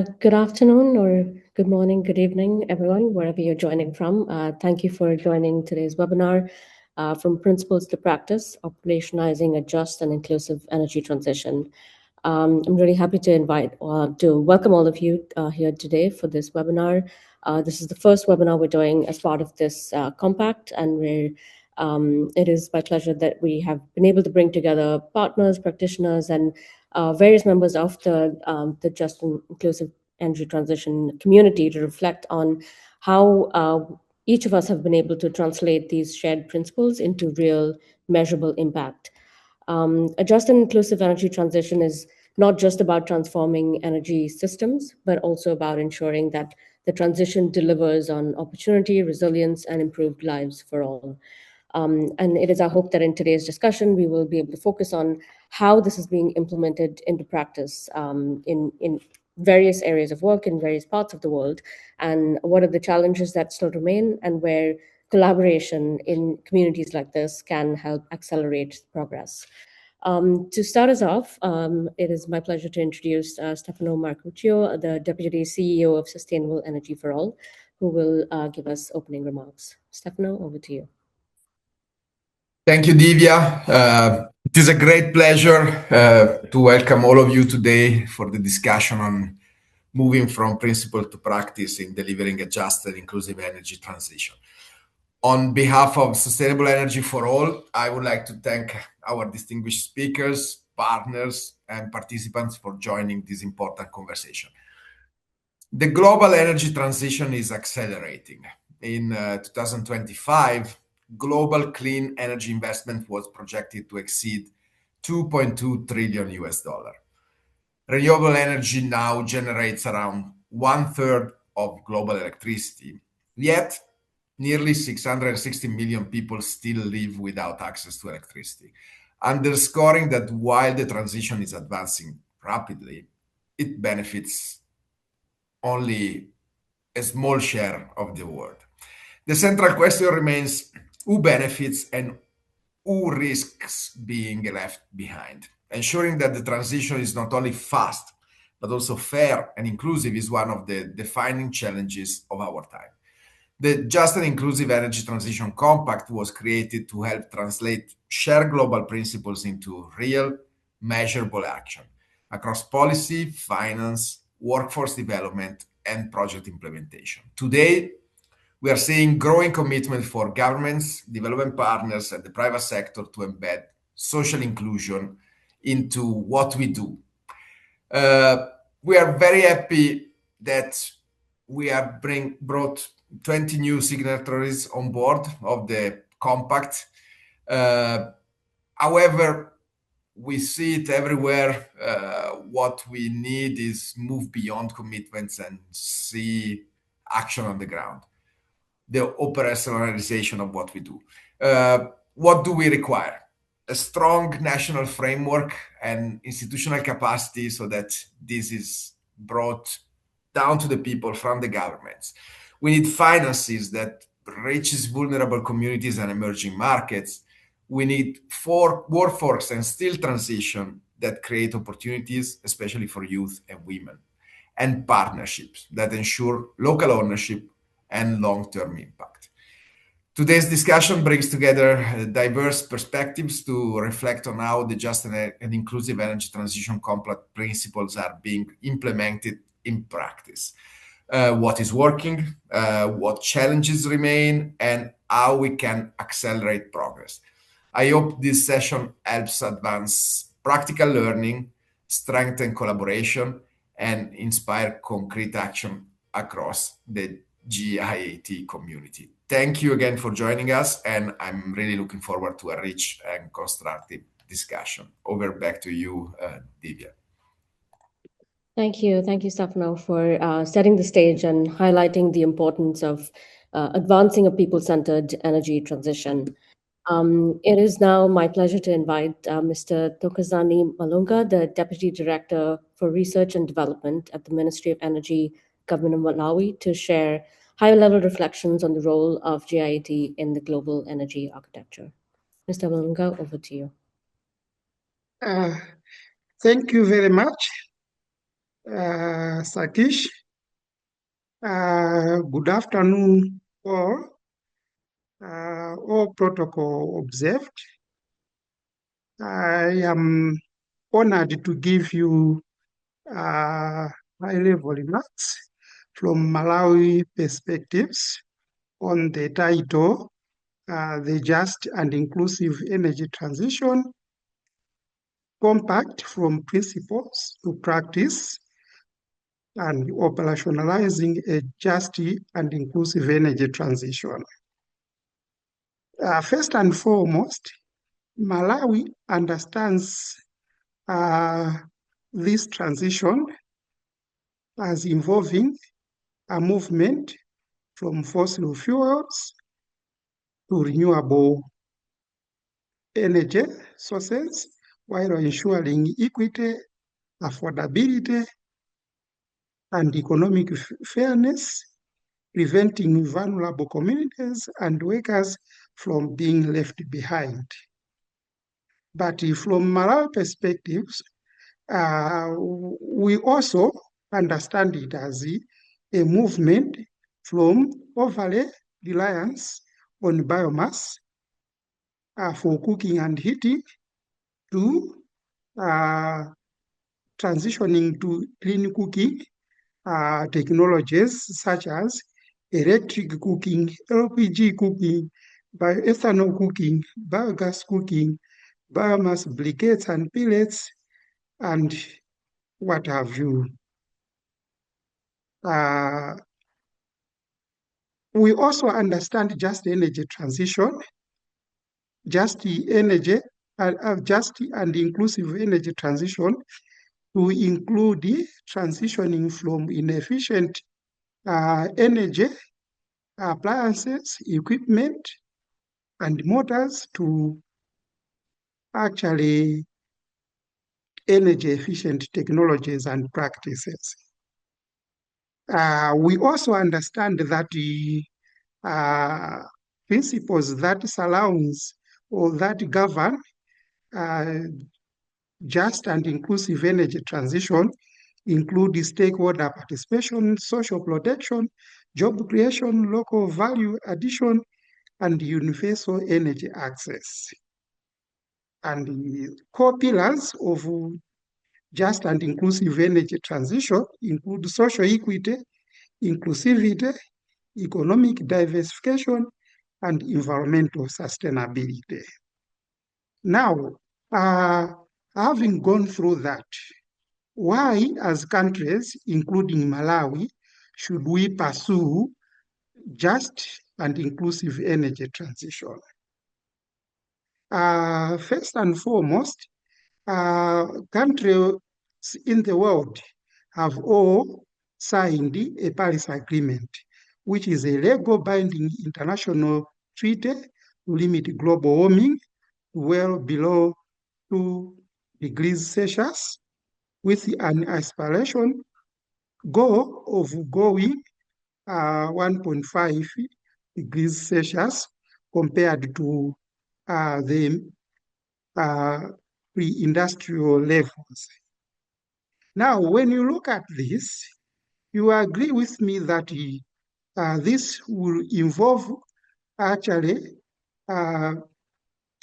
Good afternoon or good morning, good evening, everyone, wherever you're joining from. Thank you for joining today's webinar, From Principles to Practice, Operationalizing a Just and Inclusive Energy Transition. I'm really happy to welcome all of you here today for this webinar. This is the first webinar we're doing as part of this compact, and it is my pleasure that we have been able to bring together partners, practitioners, and various members of the Just and Inclusive Energy Transition community to reflect on how each of us have been able to translate these shared principles into real measurable impact. A just and inclusive energy transition is not just about transforming energy systems, but also about ensuring that the transition delivers on opportunity, resilience, and improved lives for all. And it is our hope that in today's discussion, we will be able to focus on how this is being implemented into practice in various areas of work in various parts of the world, and what are the challenges that still remain, and where collaboration in communities like this can help accelerate progress. To start us off, it is my pleasure to introduce Stefano Marcuccio, the Deputy CEO of Sustainable Energy for All, who will give us opening remarks. Stefano, over to you. Thank you, Divya. It is a great pleasure to welcome all of you today for the discussion on moving from principle to practice in delivering a just and inclusive energy transition. On behalf of Sustainable Energy for All, I would like to thank our distinguished speakers, partners, and participants for joining this important conversation. The global energy transition is accelerating. In 2025, global clean energy investment was projected to exceed $2.2 trillion. Renewable energy now generates around 1/3 of global electricity, yet nearly 660 million people still live without access to electricity, underscoring that while the transition is advancing rapidly, it benefits only a small share of the world. The central question remains who benefits and who risks being left behind. Ensuring that the transition is not only fast, but also fair and inclusive is one of the defining challenges of our time. The Just and Inclusive Energy Transition Compact was created to help translate shared global principles into real, measurable action across policy, finance, workforce development, and project implementation. Today, we are seeing growing commitment for governments, development partners, and the private sector to embed social inclusion into what we do. We are very happy that we have brought 20 new signatories on board of the compact. However, we see it everywhere. What we need is move beyond commitments and see action on the ground. The operationalization of what we do. What do we require? A strong national framework and institutional capacity so that this is brought down to the people from the governments. We need finances that reaches vulnerable communities and emerging markets. We need workforce and skill transition that create opportunities, especially for youth and women, and partnerships that ensure local ownership and long-term impact. Today's discussion brings together diverse perspectives to reflect on how the Just and Inclusive Energy Transition Compact principles are being implemented in practice. What is working, what challenges remain, and how we can accelerate progress. I hope this session helps advance practical learning, strengthen collaboration, and inspire concrete action across the JIET community. Thank you again for joining us, and I'm really looking forward to a rich and constructive discussion. Over back to you, Divya. Thank you, Stefano, for setting the stage and highlighting the importance of advancing a people-centered energy transition. It is now my pleasure to invite Mr. Thokozani Malunga, the Deputy Director for Research and Development at the Ministry of Energy, Government of Malawi, to share high-level reflections on the role of JIET in the global energy architecture. Mr. Malunga, over to you. Thank you very much. Sakish, good afternoon all protocol observed. I am honored to give you high-level remarks from Malawi perspectives on the title, The Just and Inclusive Energy Transition, Compact from Principles to Practice, and Operationalizing a Just and Inclusive Energy Transition. First and foremost, Malawi understands this transition as involving a movement from fossil fuels to renewable energy sources while ensuring equity, affordability, and economic fairness, preventing vulnerable communities and workers from being left behind. But from Malawi perspectives, we also understand it as a movement from overly reliance on biomass for cooking and heating to transitioning to clean cooking technologies such as electric cooking, LPG cooking, bioethanol cooking, biogas cooking, biomass briquettes and pellets, and what have you. We also understand just energy transition, just and inclusive energy transition to include transitioning from inefficient energy appliances, equipment, and motors to actually energy efficient technologies and practices. We also understand that the principles that surrounds or that govern just and inclusive energy transition include stakeholder participation, social protection, job creation, local value addition, and universal energy access. And the core pillars of just and inclusive energy transition include social equity, inclusivity, economic diversification, and environmental sustainability. Now, having gone through that, why, as countries, including Malawi, should we pursue just and inclusive energy transition? First and foremost, countries in the world have all signed a Paris Agreement, which is a legal binding international treaty to limit global warming well below 2 degrees Celsius, with an aspiration goal of going 1.5 degrees Celsius compared to the pre-industrial levels. Now, when you look at this, you agree with me that this will involve actually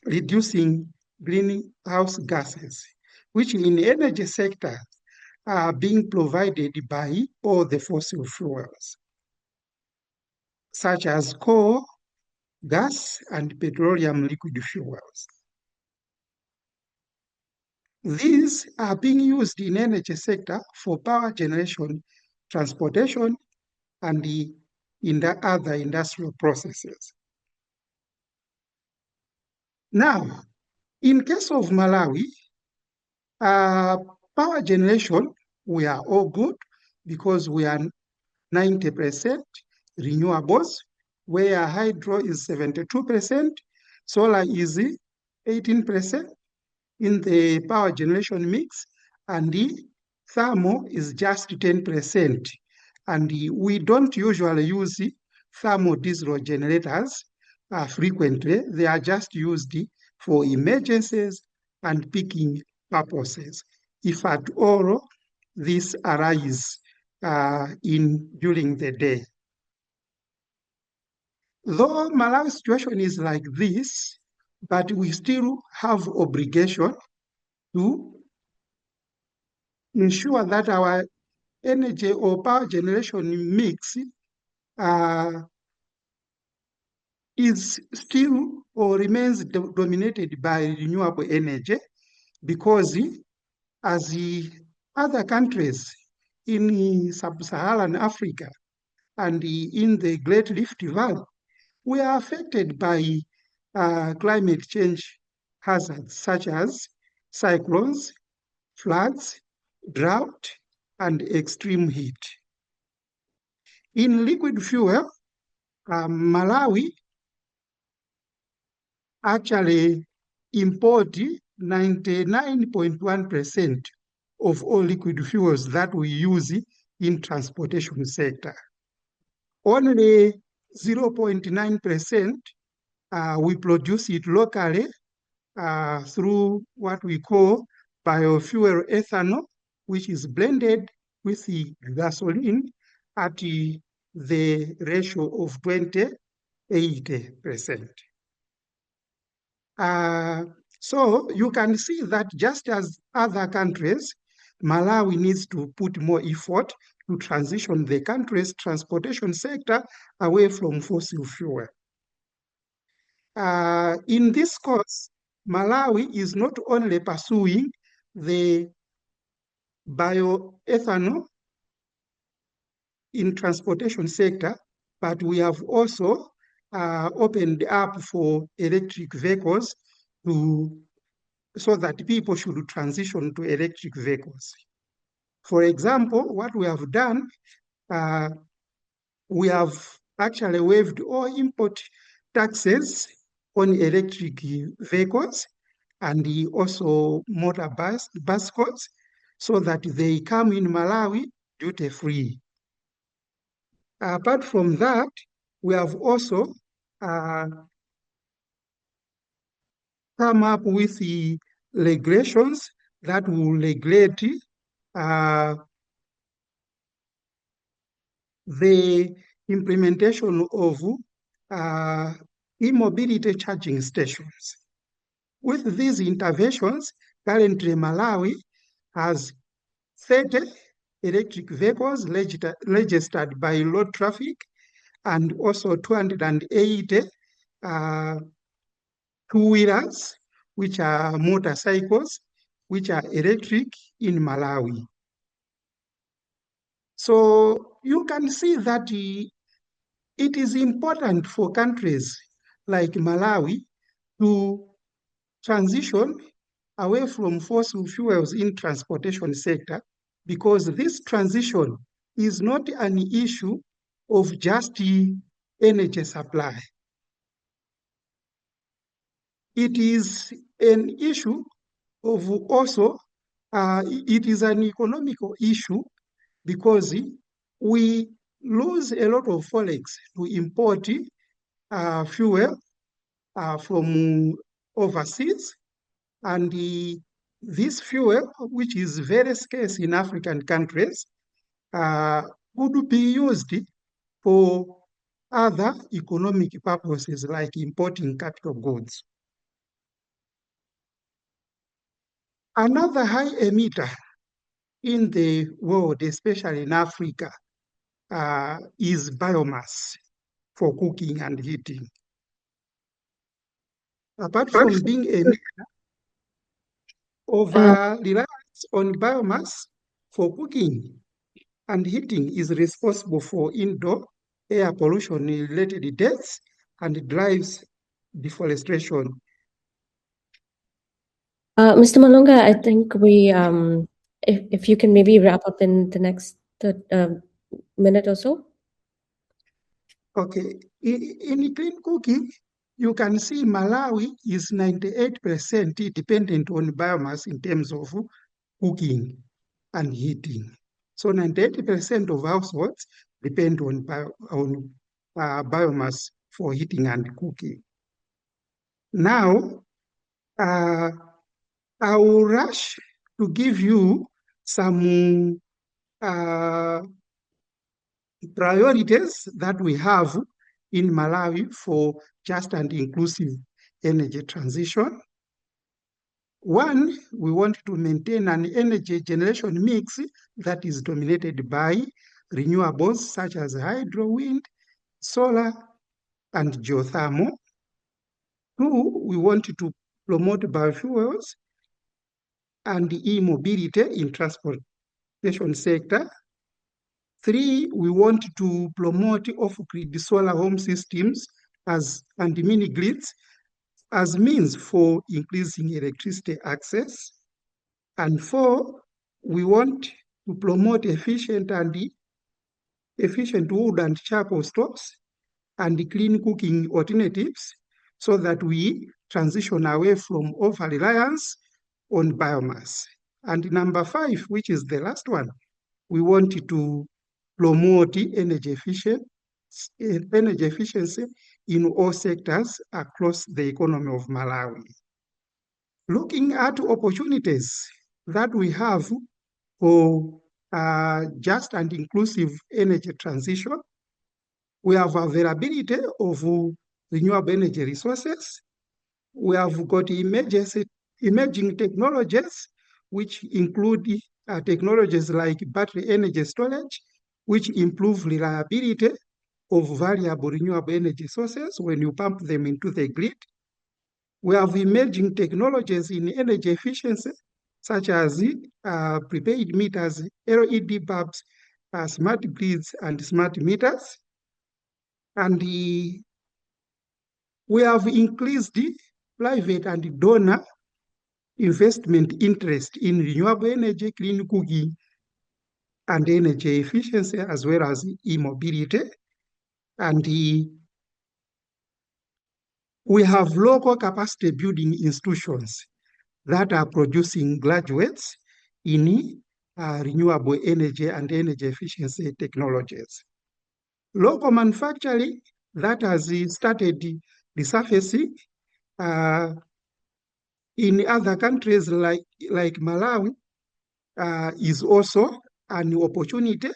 reducing greenhouse gases, which in the energy sector are being provided by all the fossil fuels, such as coal, gas, and petroleum liquid fuels. These are being used in energy sector for power generation, transportation, and in the other industrial processes. Now, in case of Malawi, power generation, we are all good because we are 90% renewables, where hydro is 72%, solar is 18% in the power generation mix, and the thermal is just 10%. And we don't usually use thermal diesel generators frequently. They are just used for emergencies and peaking purposes. If at all, this arise during the day. Though Malawi's situation is like this, but we still have obligation to ensure that our energy or power generation mix is still or remains dominated by renewable energy, because as the other countries in sub-Saharan Africa and in the Great Rift Valley, we are affected by climate change hazards such as cyclones, floods, drought, and extreme heat. In liquid fuel, Malawi actually import 99.1% of all liquid fuels that we use in transportation sector. Only 0.9% we produce it locally through what we call biofuel ethanol, which is blended with the gasoline at the ratio of 20-80%. So you can see that just as other countries, Malawi needs to put more effort to transition the country's transportation sector away from fossil fuel. In this course, Malawi is not only pursuing the bioethanol in transportation sector, but we have also opened up for electric vehicles so that people should transition to electric vehicles. For example, what we have done, we have actually waived all import taxes on electric vehicles and also motor bicycles, so that they come in Malawi duty-free. Apart from that, we have also come up with the regulations that will regulate the implementation of e-mobility charging stations. With these interventions, currently Malawi has 30 electric vehicles registered by road traffic, and also 280 two-wheelers, which are motorcycles, which are electric in Malawi. So you can see that it is important for countries like Malawi to transition away from fossil fuels in transportation sector, because this transition is not an issue of just energy supply. It is an issue of also, it is an economical issue, because we lose a lot of forex to import fuel from overseas, and this fuel, which is very scarce in African countries, could be used for other economic purposes like importing capital goods. Another high emitter in the world, especially in Africa, is biomass for cooking and heating. Apart from being emitter, over-reliance on biomass for cooking and heating is responsible for indoor air pollution-related deaths and drives deforestation. Mr. Malonga, I think if you can maybe wrap up in the next minute or so. Okay, in clean cooking, you can see Malawi is 98% dependent on biomass in terms of cooking and heating. So 98% of households depend on biomass for heating and cooking. Now, I will rush to give you some priorities that we have in Malawi for just and inclusive energy transition. One, we want to maintain an energy generation mix that is dominated by renewables such as hydro, wind, solar, and geothermal. Two, we want to promote biofuels and e-mobility in transportation sector. Three, we want to promote off-grid solar home systems and mini grids as means for increasing electricity access. And four, we want to promote efficient wood and charcoal stoves and clean cooking alternatives so that we transition away from over-reliance on biomass. And number five, which is the last one, we want to promote energy efficiency in all sectors across the economy of Malawi. Looking at opportunities that we have for just and inclusive energy transition, we have availability of renewable energy resources. We have got emerging technologies, which include technologies like battery energy storage, which improve reliability of variable renewable energy sources when you pump them into the grid. We have emerging technologies in energy efficiency, such as prepaid meters, LED bulbs, smart grids, and smart meters. And we have increased private and donor investment interest in renewable energy, clean cooking, and energy efficiency, as well as e-mobility. And we have local capacity building institutions that are producing graduates in renewable energy and energy efficiency technologies. Local manufacturing that has started resurfacing in other countries like Malawi is also an opportunity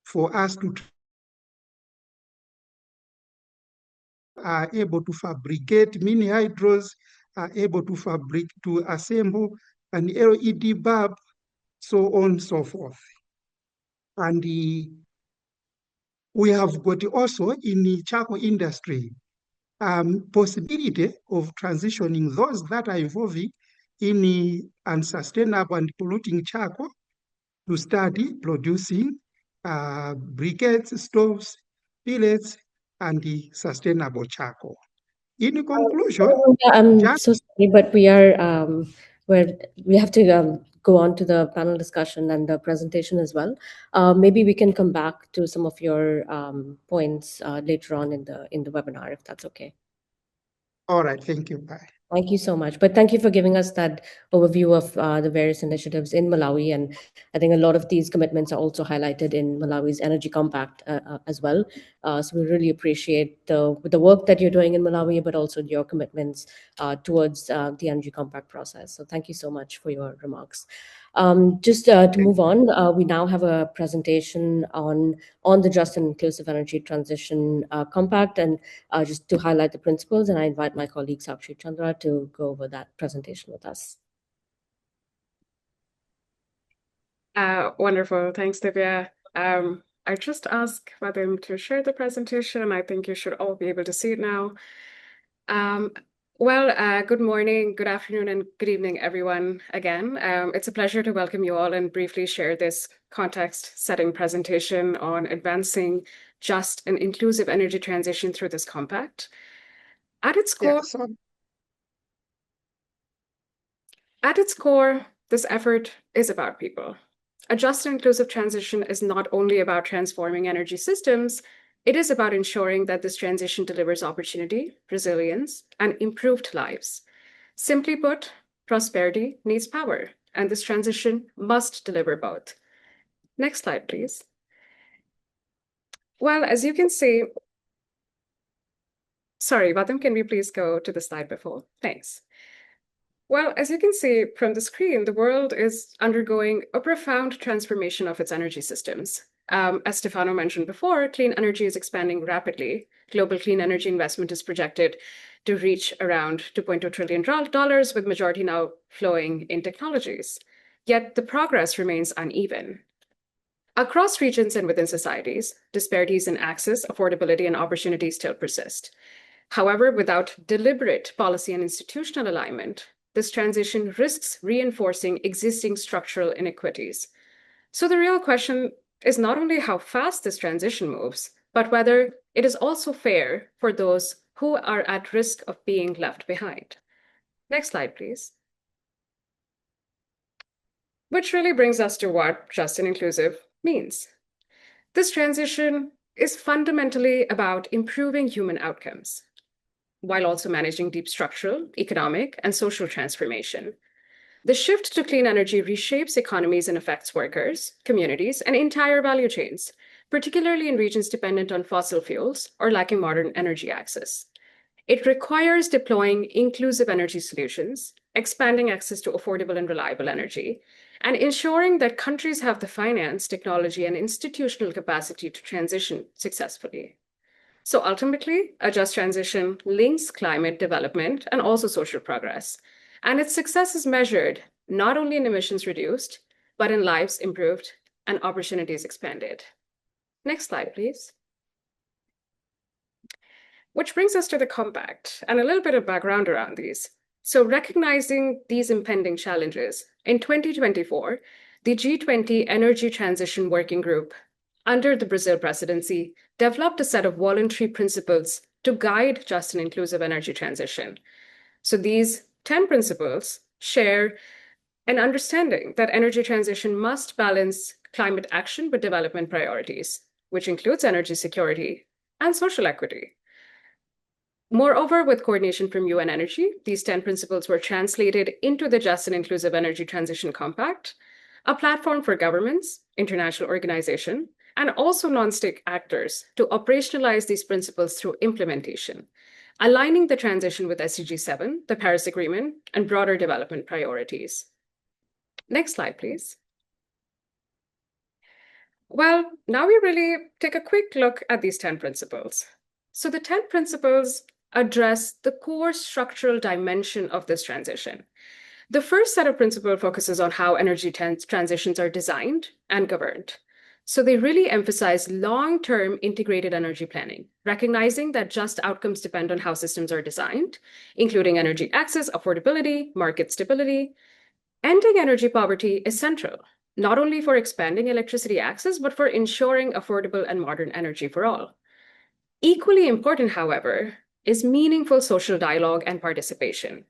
for us to are able to fabricate mini hydros, are able to assemble an LED bulb, so on and so forth. And we have got also in the charcoal industry possibility of transitioning those that are involving in unsustainable and polluting charcoal to start producing briquettes, stoves, pellets, and sustainable charcoal. In conclusion, Yeah, I'm so sorry, but we have to go on to the panel discussion and the presentation as well. Maybe we can come back to some of your points later on in the webinar, if that's okay. All right, thank you. Bye. Thank you so much. But thank you for giving us that overview of the various initiatives in Malawi. And I think a lot of these commitments are also highlighted in Malawi's Energy Compact as well. So we really appreciate the work that you're doing in Malawi, but also your commitments towards the Energy Compact process. So thank you so much for your remarks. Just to move on, we now have a presentation on the Just and Inclusive Energy Transition Compact, and just to highlight the principles, and I invite my colleague Sakshi Chandra to go over that presentation with us. Wonderful. Thanks, Divya. I just asked for them to share the presentation, and I think you should all be able to see it now. Good morning, good afternoon, and good evening, everyone, again. It's a pleasure to welcome you all and briefly share this context-setting presentation on advancing just and inclusive energy transition through this compact. At its core, this effort is about people. A just and inclusive transition is not only about transforming energy systems, it is about ensuring that this transition delivers opportunity, resilience, and improved lives. Simply put, prosperity needs power, and this transition must deliver both. Next slide, please. Well, as you can see, sorry, Vadim, can we please go to the slide before? Thanks. Well, as you can see from the screen, the world is undergoing a profound transformation of its energy systems. As Stefano mentioned before, clean energy is expanding rapidly. Global clean energy investment is projected to reach around $2.2 trillion, with majority now flowing in technologies. Yet the progress remains uneven. Across regions and within societies, disparities in access, affordability, and opportunity still persist. However, without deliberate policy and institutional alignment, this transition risks reinforcing existing structural inequities. So the real question is not only how fast this transition moves, but whether it is also fair for those who are at risk of being left behind. Next slide, please. Which really brings us to what just and inclusive means. This transition is fundamentally about improving human outcomes, while also managing deep structural, economic, and social transformation. The shift to clean energy reshapes economies and affects workers, communities, and entire value chains, particularly in regions dependent on fossil fuels or lacking modern energy access. It requires deploying inclusive energy solutions, expanding access to affordable and reliable energy, and ensuring that countries have the finance, technology, and institutional capacity to transition successfully. So ultimately, a just transition links climate development and also social progress. And its success is measured not only in emissions reduced, but in lives improved and opportunities expanded. Next slide, please. Which brings us to the compact and a little bit of background around these. So recognizing these impending challenges, in 2024, the G20 Energy Transition Working Group under the Brazil presidency developed a set of voluntary principles to guide just and inclusive energy transition. So these 10 principles share an understanding that energy transition must balance climate action with development priorities, which includes energy security and social equity. Moreover, with coordination from UN Energy, these 10 principles were translated into the Just and Inclusive Energy Transition Compact, a platform for governments, international organizations, and also non-state actors to operationalize these principles through implementation, aligning the transition with SDG 7, the Paris Agreement, and broader development priorities. Next slide, please. Well, now we really take a quick look at these 10 principles. So the 10 principles address the core structural dimension of this transition. The first set of principles focuses on how energy transitions are designed and governed. So they really emphasize long-term integrated energy planning, recognizing that just outcomes depend on how systems are designed, including energy access, affordability, market stability. Ending energy poverty is central, not only for expanding electricity access, but for ensuring affordable and modern energy for all. Equally important, however, is meaningful social dialogue and participation.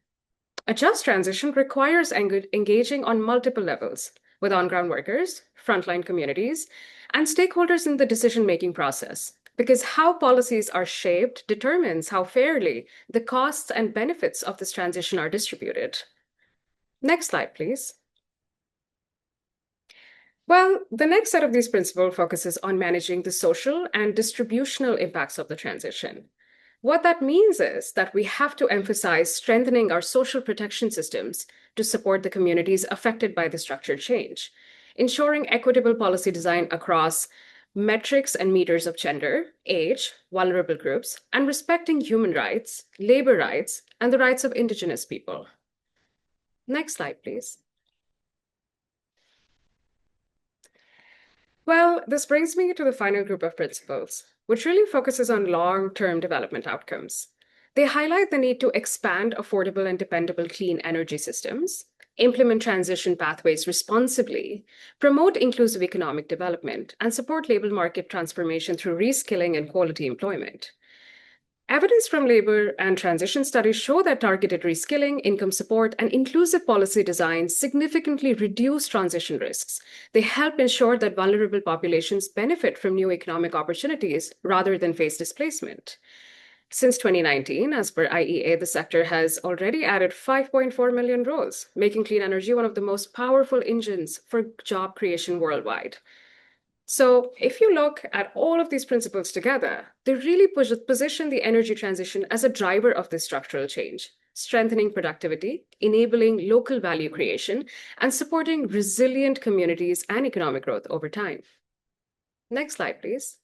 A just transition requires engaging on multiple levels with on-ground workers, frontline communities, and stakeholders in the decision-making process, because how policies are shaped determines how fairly the costs and benefits of this transition are distributed. Next slide, please. Well, the next set of these principles focuses on managing the social and distributional impacts of the transition. What that means is that we have to emphasize strengthening our social protection systems to support the communities affected by the structural change, ensuring equitable policy design across metrics and meters of gender, age, vulnerable groups, and respecting human rights, labor rights, and the rights of indigenous people. Next slide, please. Well, this brings me to the final group of principles, which really focuses on long-term development outcomes. They highlight the need to expand affordable and dependable clean energy systems, implement transition pathways responsibly, promote inclusive economic development, and support labor market transformation through reskilling and quality employment. Evidence from labor and transition studies show that targeted reskilling, income support, and inclusive policy design significantly reduce transition risks. They help ensure that vulnerable populations benefit from new economic opportunities rather than face displacement. Since 2019, as per IEA, the sector has already added 5.4 million roles, making clean energy one of the most powerful engines for job creation worldwide. So if you look at all of these principles together, they really position the energy transition as a driver of this structural change. strengthening productivity, enabling local value creation, and supporting resilient communities and economic growth over time. Next slide, please.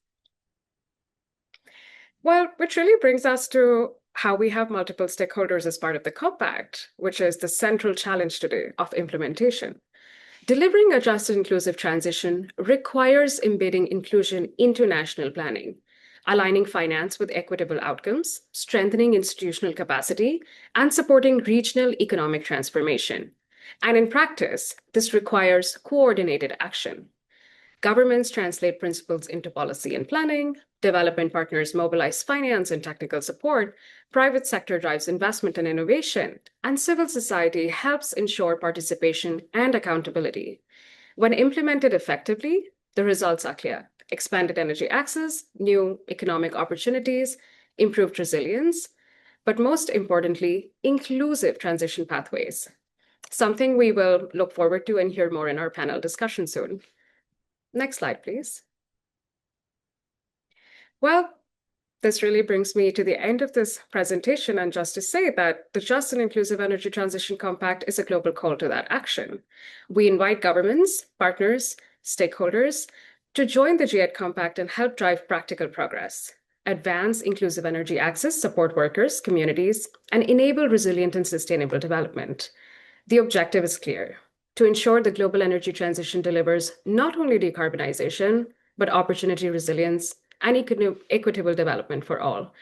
Well, which really brings us to how we have multiple stakeholders as part of the compact, which is the central challenge today of implementation. Delivering a just and inclusive transition requires embedding inclusion into national planning, aligning finance with equitable outcomes, strengthening institutional capacity, and supporting regional economic transformation. And in practice, this requires coordinated action. Governments translate principles into policy and planning, development partners mobilize finance and technical support, private sector drives investment and innovation, and civil society helps ensure participation and accountability. When implemented effectively, the results are clear: expanded energy access, new economic opportunities, improved resilience, but most importantly, inclusive transition pathways. Something we will look forward to and hear more in our panel discussion soon. Next slide, please. Well, this really brings me to the end of this presentation, and just to say that the Just and Inclusive Energy Transition Compact is a global call to that action. We invite governments, partners, stakeholders to join the JIET Compact and help drive practical progress, advance inclusive energy access, support workers, communities, and enable resilient and sustainable development. The objective is clear: to ensure the global energy transition delivers not only decarbonization, but opportunity, resilience, and equitable development for all.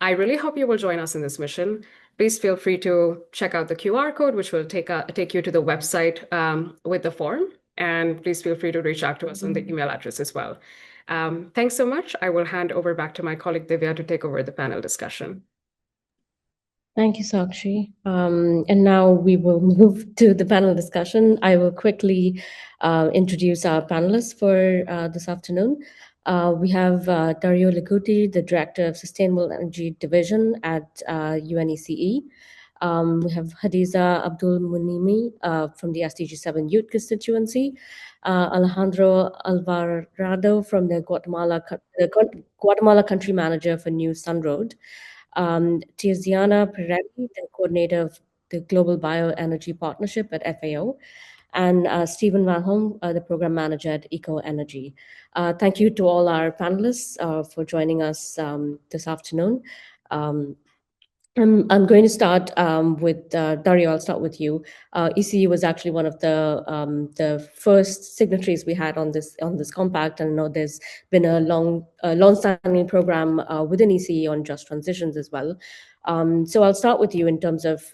I really hope you will join us in this mission. Please feel free to check out the QR code, which will take you to the website with the form. And please feel free to reach out to us on the email address as well. Thanks so much. I will hand over back to my colleague Divya to take over the panel discussion. Thank you, Sakshi. And now we will move to the panel discussion. I will quickly introduce our panelists for this afternoon. We have Dario Liguti, the Director of Sustainable Energy Division at UNECE. We have Hadiza Abdul Munimi from the SDG 7 Youth Constituency, Alejandro Alvarado from the Guatemala Country Manager for New Sun Road, Tiziana Pirelli, the coordinator of the Global Bioenergy Partnership at FAO, and Stephen Van Holm, the program manager at Eco Energy. Thank you to all our panelists for joining us this afternoon. I'm going to start with Dario. I'll start with you. ECE was actually one of the first signatories we had on this compact, and I know there's been a long-standing program within ECE on just transitions as well. So I'll start with you in terms of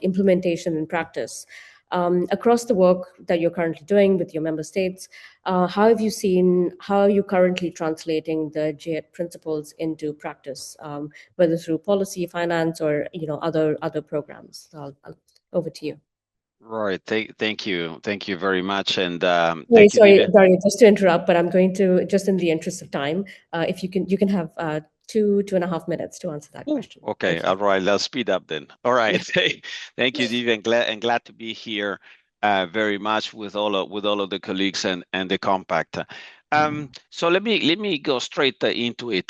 implementation and practice. Across the work that you're currently doing with your member states, how are you currently translating the JIET principles into practice, whether through policy, finance, or other programs? Over to you. Right. Thank you very much. And sorry, Dario, just to interrupt, but I'm going to, just in the interest of time, if you can have 2.5 minutes to answer that question. Okay, all right, let's speed up then. All right, thank you, Divya, and glad to be here very much with all of the colleagues and the compact. So let me go straight into it.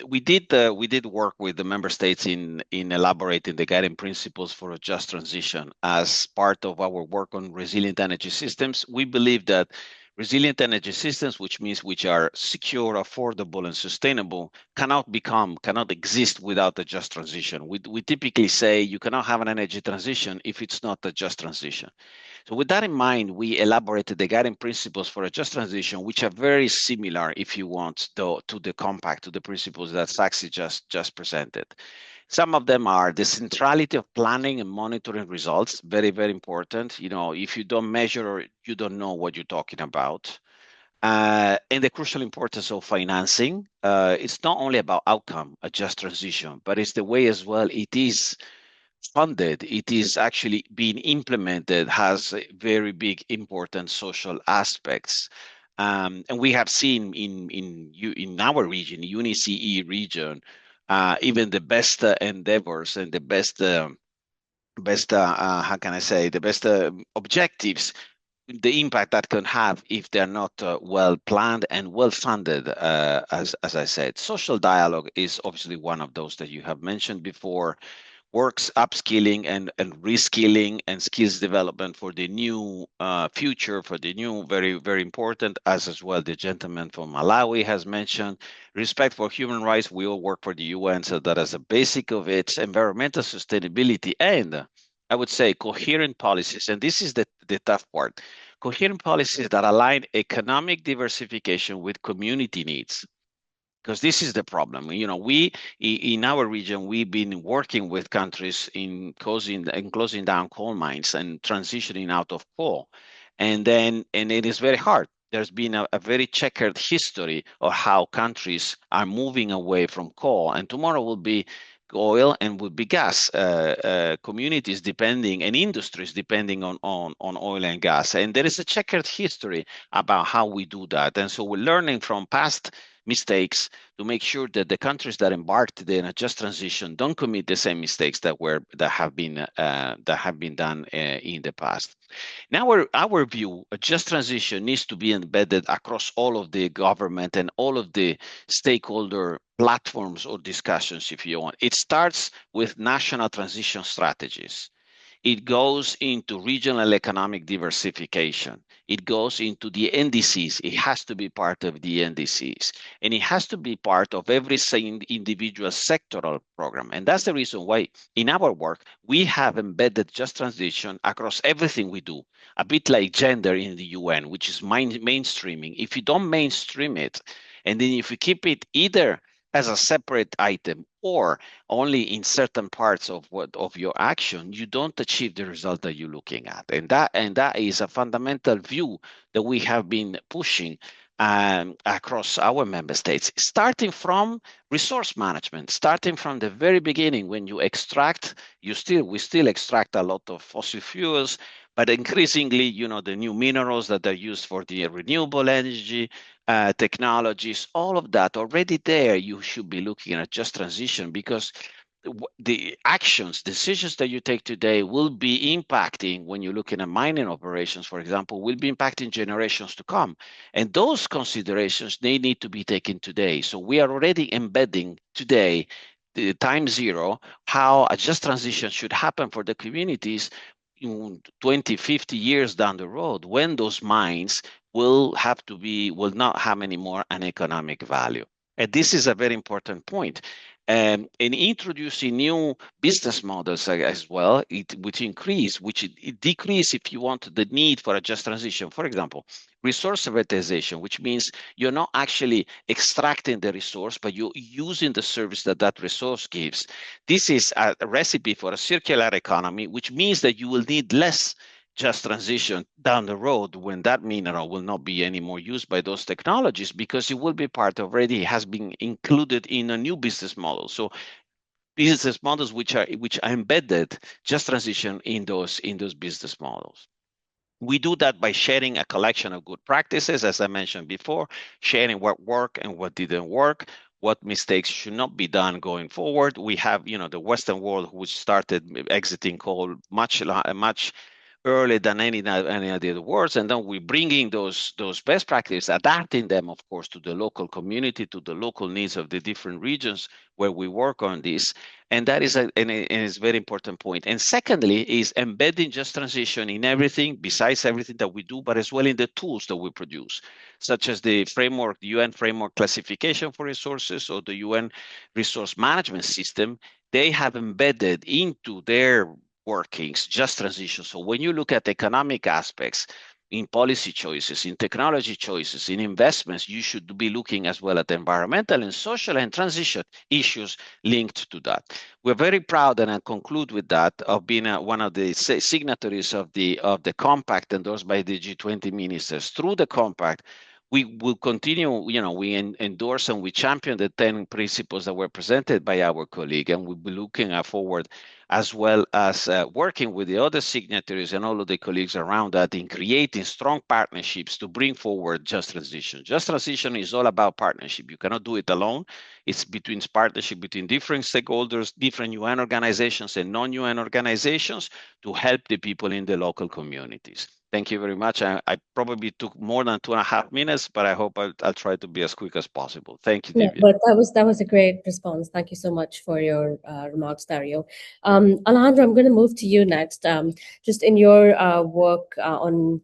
We did work with the member states in elaborating the guiding principles for a just transition as part of our work on resilient energy systems. We believe that resilient energy systems, which are secure, affordable, and sustainable, cannot exist without a just transition. We typically say you cannot have an energy transition if it's not a just transition. So with that in mind, we elaborated the guiding principles for a just transition, which are very similar, if you want, to the compact, to the principles that Sakshi just presented. Some of them are the centrality of planning and monitoring results, very, very important. If you don't measure, you don't know what you're talking about. And the crucial importance of financing. It's not only about outcome, a just transition, but it's the way as well it is funded, it is actually being implemented, has very big, important social aspects. And we have seen in our region, UNECE region, even the best endeavors and the best how can I say, the best objectives, the impact that can have if they're not well planned and well funded, as I said. Social dialogue is obviously one of those that you have mentioned before. works upskilling and reskilling and skills development for the new future, for the new, very, very important, as well the gentleman from Malawi has mentioned. Respect for human rights, we all work for the UN, so that as a basic of it, environmental sustainability, and I would say coherent policies, and this is the tough part, coherent policies that align economic diversification with community needs, because this is the problem. You know, we in our region, we've been working with countries in closing down coal mines and transitioning out of coal, and it is very hard. There's been a very checkered history of how countries are moving away from coal, and tomorrow will be oil and will be gas. Communities depending and industries depending on oil and gas, and there is a checkered history about how we do that. And so we're learning from past mistakes to make sure that the countries that embarked in a just transition don't commit the same mistakes that have been done in the past. In our view, a just transition needs to be embedded across all of the government and all of the stakeholder platforms or discussions, if you want. It starts with national transition strategies. It goes into regional economic diversification. It goes into the NDCs. It has to be part of the NDCs. And it has to be part of every individual sectoral program. And that's the reason why in our work, we have embedded just transition across everything we do, a bit like gender in the UN, which is mainstreaming. If you don't mainstream it, and then if you keep it either as a separate item or only in certain parts of your action, you don't achieve the result that you're looking at. And that is a fundamental view that we have been pushing across our member states, starting from resource management, starting from the very beginning. When you extract, we still extract a lot of fossil fuels, but increasingly, the new minerals that are used for the renewable energy technologies, all of that already there, you should be looking at just transition, because the decisions that you take today will be impacting, when you're looking at mining operations, for example, will be impacting generations to come. And those considerations, they need to be taken today. So we are already embedding today, the time zero, how a just transition should happen for the communities in 20, 50 years down the road, when those mines will not have anymore an economic value. And this is a very important point. In introducing new business models as well, which it decrease, if you want, the need for a just transition. For example, resource privatization, which means you're not actually extracting the resource, but you're using the service that resource gives. This is a recipe for a circular economy, which means that you will need less just transition down the road, when that mineral will not be anymore used by those technologies, because it will be has been included in a new business model. So business models which are embedded just transition in those business models. We do that by sharing a collection of good practices, as I mentioned before, sharing what worked and what didn't work, what mistakes should not be done going forward. We have, the Western world, which started exiting coal much earlier than any other words, and then we bringing those best practices, adapting them, of course, to the local community, to the local needs of the different regions where we work on this. And that is a very important point. And secondly, is embedding just transition in everything, besides everything that we do, but as well in the tools that we produce, such as the UN framework classification for resources, or the UN resource management system. They have embedded into their workings just transition. So when you look at economic aspects, in policy choices, in technology choices, in investments, you should be looking as well at environmental and social and transition issues linked to that. We're very proud, and I conclude with that, of being one of the signatories of the compact endorsed by the G20 ministers. Through the compact, we will continue, we endorse and we champion the 10 principles that were presented by our colleague, and we'll be looking forward, as well as working with the other signatories and all of the colleagues around that, in creating strong partnerships to bring forward just transition. Just transition is all about partnership. You cannot do it alone. It's partnership between different stakeholders, different UN organizations and non-UN organizations, to help the people in the local communities. Thank you very much. I probably took more than 2.5 minutes, but I hope I'll try to be as quick as possible. Thank you, No, Divya. but that was a great response. Thank you so much for your remarks, Dario. Alejandro, I'm going to move to you next. Just in your work on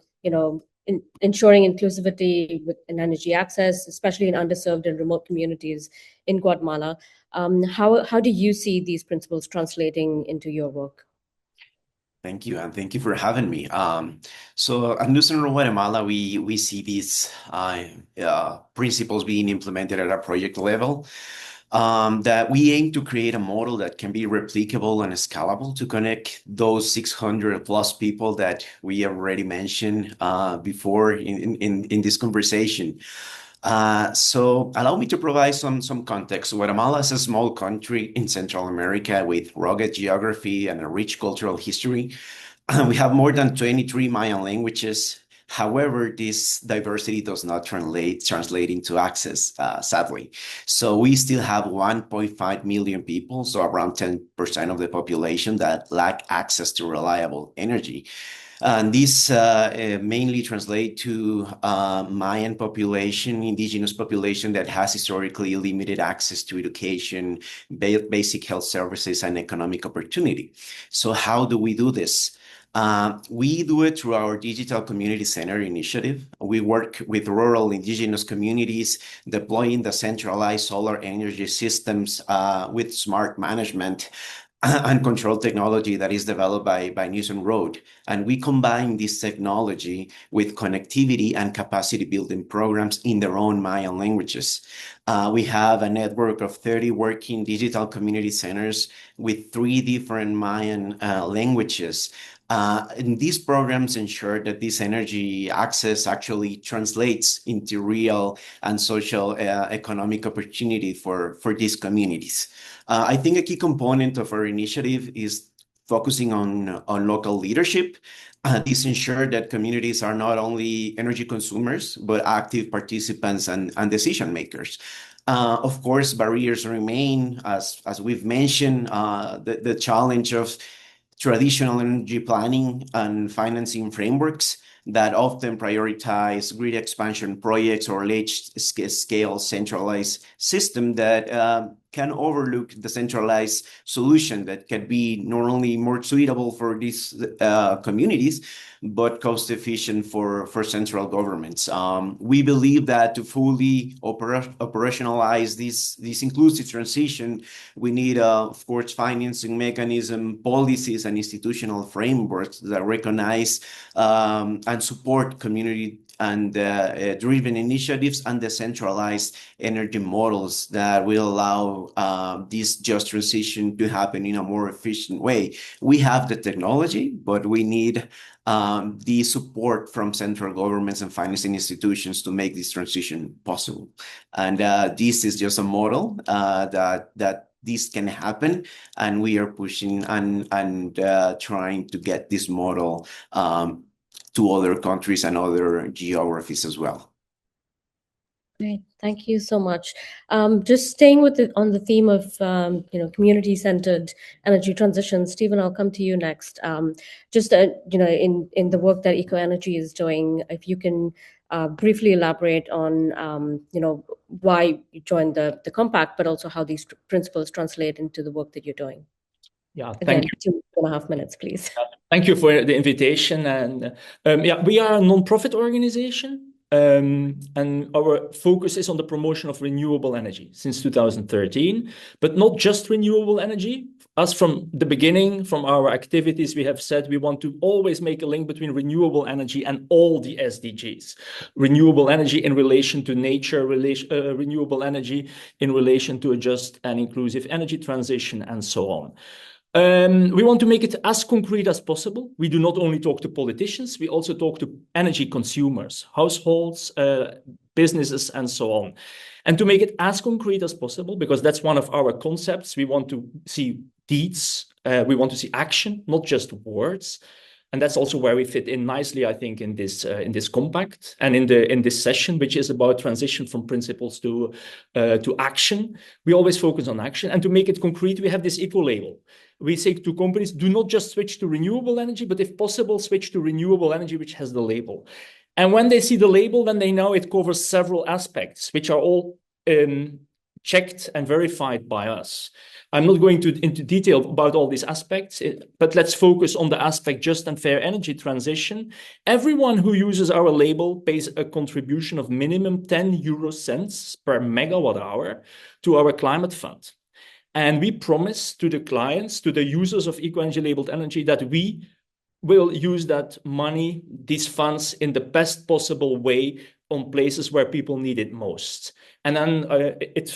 ensuring inclusivity in energy access, especially in underserved and remote communities in Guatemala, how do you see these principles translating into your work? Thank you, and thank you for having me. So at Nuclear Guatemala, we see these principles being implemented at a project level. That we aim to create a model that can be replicable and scalable to connect those 600 plus people that we already mentioned before in this conversation. So allow me to provide some context. Guatemala is a small country in Central America with rugged geography and a rich cultural history. We have more than 23 Mayan languages. However, this diversity does not translate into access, sadly. So we still have 1.5 million people, so around 10% of the population that lack access to reliable energy. And this mainly translate to Mayan population, indigenous population that has historically limited access to education, basic health services, and economic opportunity. So how do we do this? We do it through our Digital Community Center initiative. We work with rural indigenous communities, deploying the centralized solar energy systems with smart management and control technology that is developed by Newsom Road. And we combine this technology with connectivity and capacity building programs in their own Mayan languages. We have a network of 30 working digital community centers with 3 different Mayan languages. And these programs ensure that this energy access actually translates into real and social economic opportunity for these communities. I think a key component of our initiative is focusing on local leadership. This ensures that communities are not only energy consumers, but active participants and decision makers. Of course, barriers remain, as we've mentioned, the challenge of traditional energy planning and financing frameworks that often prioritize grid expansion projects or large-scale centralized system that can overlook the centralized solution that can be not only more suitable for these communities, but cost-efficient for central governments. We believe that to fully operationalize this inclusive transition, we need, of course, financing mechanism, policies, and institutional frameworks that recognize and support community and driven initiatives and decentralized energy models that will allow this just transition to happen in a more efficient way. We have the technology, but we need the support from central governments and financing institutions to make this transition possible. And this is just a model that this can happen, and we are pushing and trying to get this model to other countries and other geographies as well. Great, thank you so much. Just staying on the theme of community-centered energy transition, Stephen, I'll come to you next. Just in the work that Eco Energy is doing, if you can briefly elaborate on why you joined the compact, but also how these principles translate into the work that you're doing. Yeah, thank you. 2.5 minutes, please. Thank you for the invitation. And we are a non-profit organization. And our focus is on the promotion of renewable energy since 2013, but not just renewable energy. Us from the beginning, from our activities, we have said we want to always make a link between renewable energy and all the SDGs. Renewable energy in relation to nature, renewable energy in relation to a just and inclusive energy transition, and so on. We want to make it as concrete as possible. We do not only talk to politicians, we also talk to energy consumers, households, businesses, and so on. And to make it as concrete as possible, because that's one of our concepts, we want to see deeds, we want to see action, not just words. And that's also where we fit in nicely, I think, in this compact and in this session, which is about transition from principles to action. We always focus on action, and to make it concrete, we have this eco label. We say to companies, do not just switch to renewable energy, but if possible, switch to renewable energy, which has the label. And when they see the label, then they know it covers several aspects, which are all checked and verified by us. I'm not going into detail about all these aspects, but let's focus on the aspect just and fair energy transition. Everyone who uses our label pays a contribution of minimum 10 euro cents per megawatt hour to our climate fund. And we promise to the clients, to the users of eco-energy labeled energy, that we will use that money, these funds, in the best possible way on places where people need it most. And then it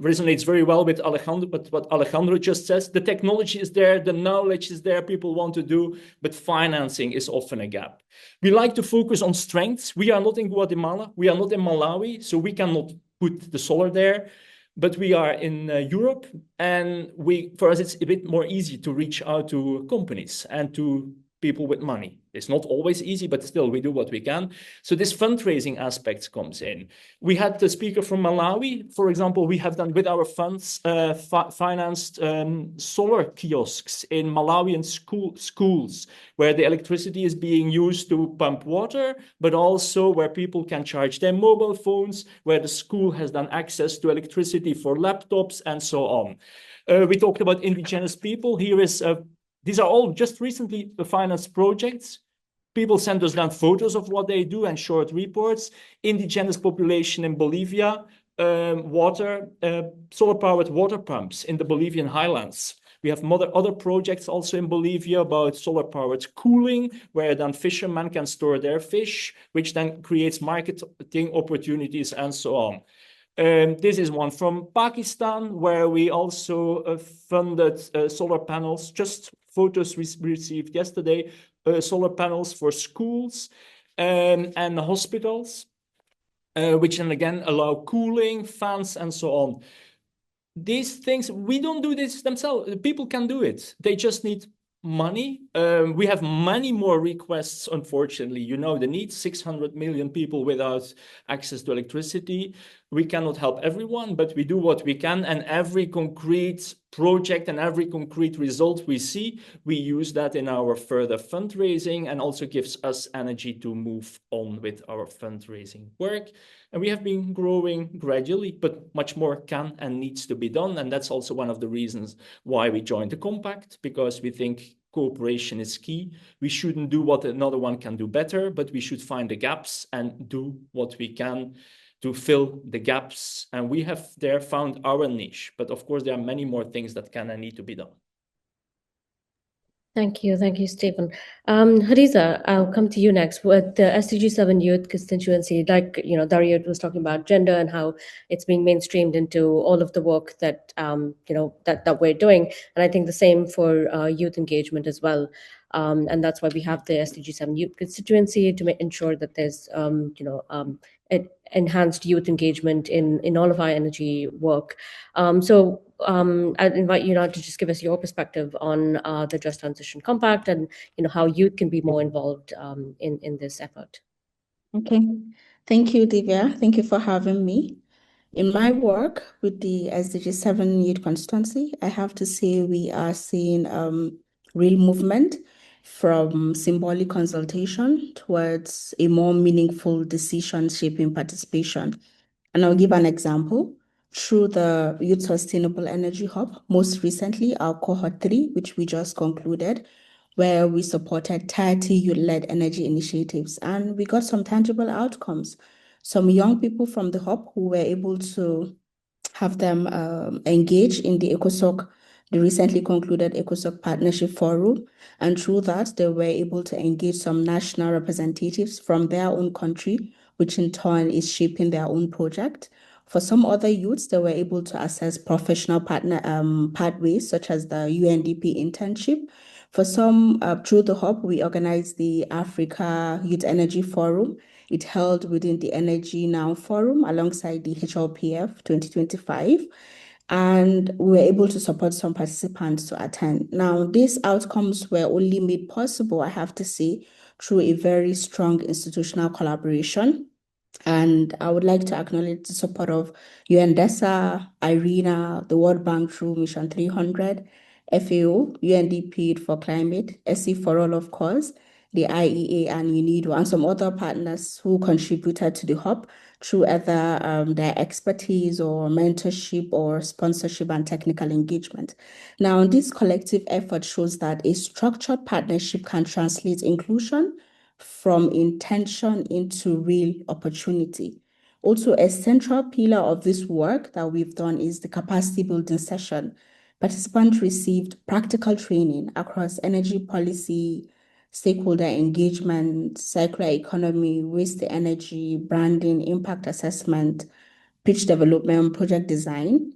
resonates very well with Alejandro, but what Alejandro just says, the technology is there, the knowledge is there, people want to do, but financing is often a gap. We like to focus on strengths. We are not in Guatemala, we are not in Malawi, so we cannot put the solar there, but we are in Europe, and for us, it's a bit more easy to reach out to companies and to people with money. It's not always easy, but still we do what we can. So this fundraising aspect comes in. We had the speaker from Malawi, for example. We have done with our funds financed solar kiosks in Malawian schools where the electricity is being used to pump water, but also where people can charge their mobile phones, where the school has done access to electricity for laptops and so on. We talked about indigenous people. Here is these are all just recently financed projects. People send us down photos of what they do and short reports. Indigenous population in Bolivia, solar-powered water pumps in the Bolivian highlands. We have other projects also in Bolivia about solar-powered cooling, where then fishermen can store their fish, which then creates marketing opportunities and so on. This is one from Pakistan, where we also funded solar panels, just photos we received yesterday, solar panels for schools and hospitals, which then again allow cooling, fans, and so on. These things, we don't do this themselves. People can do it. They just need money. We have many more requests, unfortunately. You know the need, 600 million people without access to electricity. We cannot help everyone, but we do what we can, and every concrete project and every concrete result we see, we use that in our further fundraising, and also gives us energy to move on with our fundraising work. And we have been growing gradually, but much more can and needs to be done. And that's also one of the reasons why we joined the Compact, because we think cooperation is key. We shouldn't do what another one can do better, but we should find the gaps and do what we can to fill the gaps. And we have there found our niche. But of course, there are many more things that can and need to be done. Thank you, Stephen. Hadiza, I'll come to you next. With the SDG 7 youth constituency, like Dario was talking about gender and how it's being mainstreamed into all of the work that that we're doing, and I think the same for youth engagement as well. And that's why we have the SDG 7 youth constituency to ensure that there's enhanced youth engagement in all of our energy work. So I'd invite you now to just give us your perspective on the Just Transition Compact and how youth can be more involved in this effort. Okay, thank you, Divya. Thank you for having me. In my work with the SDG 7 Youth Constituency, I have to say we are seeing real movement from symbolic consultation towards a more meaningful decision-shaping participation. And I'll give an example. Through the Youth Sustainable Energy Hub, most recently our cohort 3, which we just concluded, where we supported 30 youth-led energy initiatives, and we got some tangible outcomes. Some young people from the hub who were able to have them engage in the the recently concluded ECOSOC Partnership Forum, and through that, they were able to engage some national representatives from their own country, which in turn is shaping their own project. For some other youths, they were able to access professional pathways, such as the UNDP internship. For some, through the hub, we organized the Africa Youth Energy Forum. It held within the Energy Now Forum alongside the HLPF 2025. and we were able to support some participants to attend. Now, these outcomes were only made possible, I have to say, through a very strong institutional collaboration. And I would like to acknowledge the support of UNDESA, IRENA, the World Bank through Mission 300, FAO, UNDP for Climate, SC for All, of course, the IEA and UNIDO, and some other partners who contributed to the hub through either their expertise or mentorship or sponsorship and technical engagement. Now, this collective effort shows that a structured partnership can translate inclusion from intention into real opportunity. Also, a central pillar of this work that we've done is the capacity building session. Participants received practical training across energy policy, stakeholder engagement, circular economy, waste to energy, branding, impact assessment, pitch development, project design.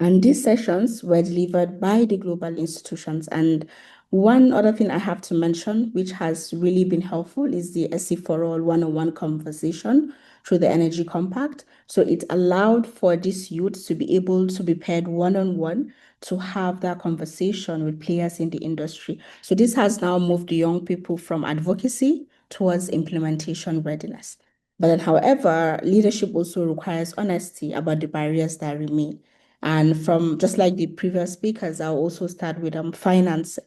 And these sessions were delivered by the global institutions. And one other thing I have to mention, which has really been helpful, is the SC for All one-on-one conversation through the Energy Compact. So it allowed for these youth to be able to be paired one-on-one to have that conversation with players in the industry. So this has now moved the young people from advocacy towards implementation readiness. But then, however, leadership also requires honesty about the barriers that remain. And from just like the previous speakers, I'll also start with finance.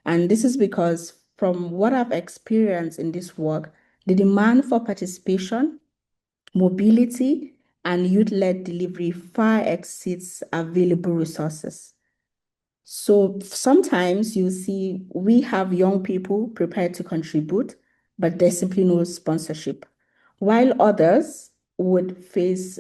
And this is because from what I've experienced in this work, the demand for participation, mobility, and youth-led delivery far exceeds available resources. So sometimes you see we have young people prepared to contribute, but there's simply no sponsorship, while others would face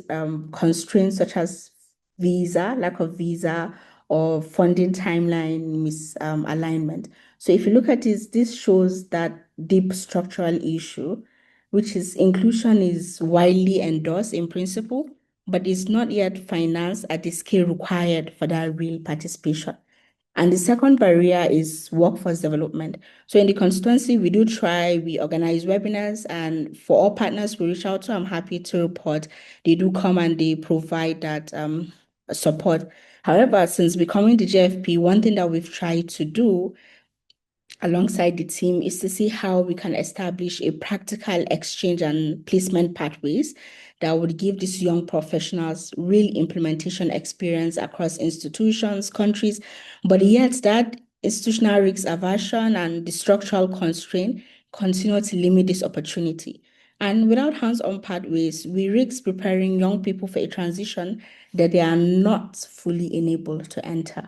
constraints such as lack of visa, or funding timeline misalignment. So if you look at this shows that deep structural issue, which is inclusion is widely endorsed in principle, but is not yet financed at the scale required for that real participation. And the second barrier is workforce development. So in the constituency, we organize webinars, and for all partners we reach out to, I'm happy to report they do come and they provide that support. However, since becoming the JFP, one thing that we've tried to do alongside the team is to see how we can establish a practical exchange and placement pathways that would give these young professionals real implementation experience across institutions, countries, but yet that institutional risk aversion and the structural constraint continue to limit this opportunity. And without hands-on pathways, we risk preparing young people for a transition that they are not fully enabled to enter.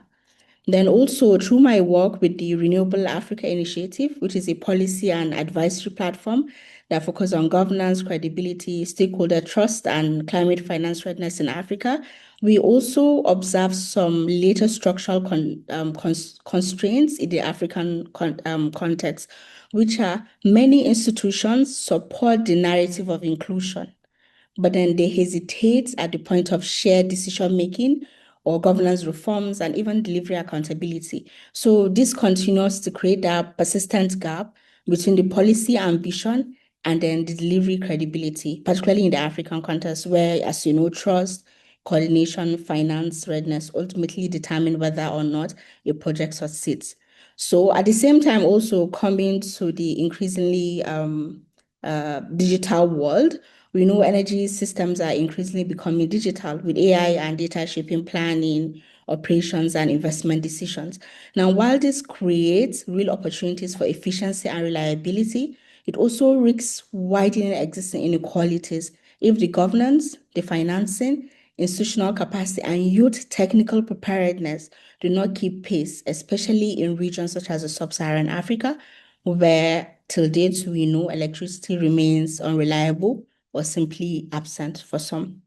Then also through my work with the Renewable Africa Initiative, which is a policy and advisory platform that focuses on governance, credibility, stakeholder trust, and climate finance readiness in Africa, we also observe some later structural constraints in the African context, which are many institutions support the narrative of inclusion, but then they hesitate at the point of shared decision-making or governance reforms and even delivery accountability. So this continues to create that persistent gap between the policy ambition and then the delivery credibility, particularly in the African context where, as you know, trust, coordination, finance, readiness ultimately determine whether or not a project succeeds. So at the same time, also coming to the increasingly digital world, we know energy systems are increasingly becoming digital with AI and data shaping planning, operations, and investment decisions. Now, while this creates real opportunities for efficiency and reliability, it also risks widening existing inequalities if the governance, the financing, institutional capacity, and youth technical preparedness do not keep pace, especially in regions such as sub-Saharan Africa, where till date we know electricity remains unreliable or simply absent for some.